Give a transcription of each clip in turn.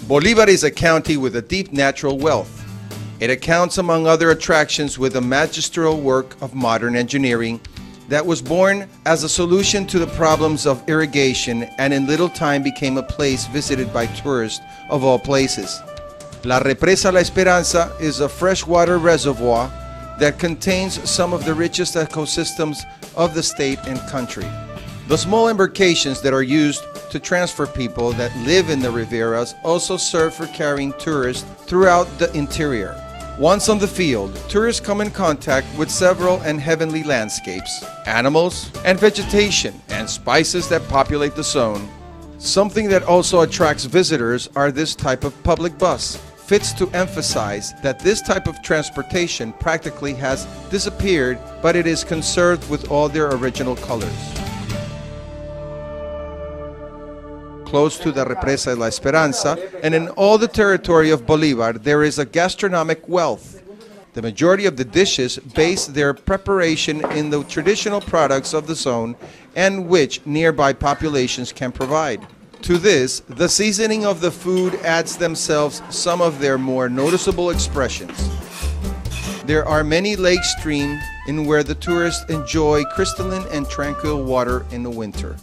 Bolívar is a county with a deep natural wealth. It accounts, among other attractions, with a magistral work of modern engineering that was born as a solution to the problems of irrigation and in little time became a place visited by tourists of all places. La Represa La Esperanza is a freshwater reservoir that contains some of the richest ecosystems of the state and country. The small embarcations that are used to transfer people that live in the Riberas also serve for carrying tourists throughout the interior. Once on the field, tourists come in contact with several and heavenly landscapes, animals and vegetation, and spices that populate the zone. Something that also attracts visitors are this type of public bus. Fits to emphasize that this type of transportation practically has disappeared, but it is conserved with all their original colors. Close to the Represa La Esperanza and in all the territory of Bolivar, there is a gastronomic wealth. The majority of the dishes base their preparation in the traditional products of the zone and which nearby populations can provide. To this, the seasoning of the food adds themselves some of their more noticeable expressions. There are many lake streams in where the tourists enjoy crystalline and tranquil water in the winter.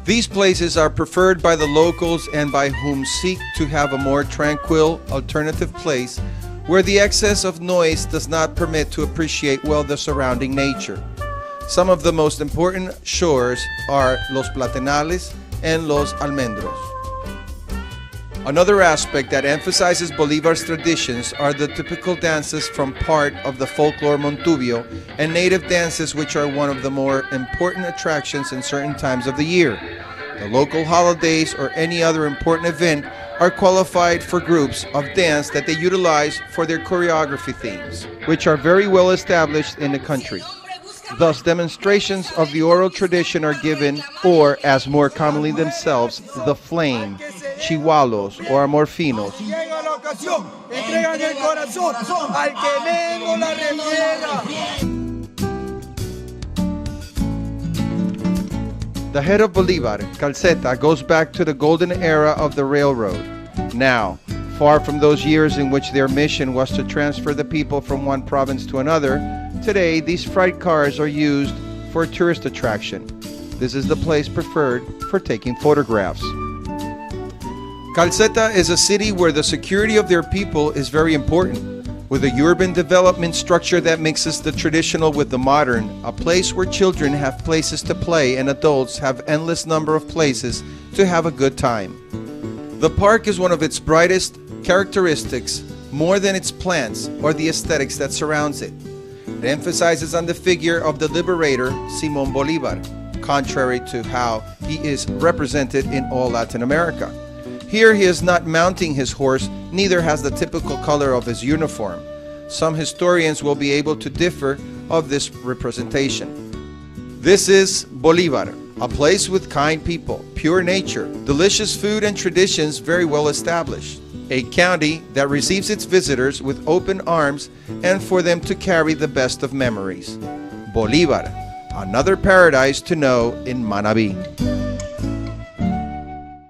These places are preferred by the locals and by whom seek to have a more tranquil alternative place where the excess of noise does not permit to appreciate well the surrounding nature. Some of the most important shores are Los Platanales and Los Almendros. Another aspect that emphasizes Bolivar's traditions are the typical dances from part of the folklore Montubio and native dances, which are one of the more important attractions in certain times of the year. The local holidays or any other important event are qualified for groups of dance that they utilize for their choreography themes, which are very well established in the country. Thus, demonstrations of the oral tradition are given, or as more commonly themselves, the flame, chihualos, or amorfinos. The head of Bolivar, Calceta, goes back to the golden era of the railroad. Now, far from those years in which their mission was to transfer the people from one province to another, today these freight cars are used for a tourist attraction. This is the place preferred for taking photographs. Calceta is a city where the security of their people is very important. With a urban development structure that mixes the traditional with the modern, a place where children have places to play and adults have endless number of places to have a good time. The park is one of its brightest characteristics, more than its plants or the aesthetics that surrounds it. It emphasizes on the figure of the liberator Simón Bolívar, contrary to how he is represented in all Latin America. Here he is not mounting his horse, neither has the typical color of his uniform. Some historians will be able to differ of this representation. This is Bolívar, a place with kind people, pure nature, delicious food and traditions very well established. A county that receives its visitors with open arms and for them to carry the best of memories. Bolívar, another paradise to know in Manabí.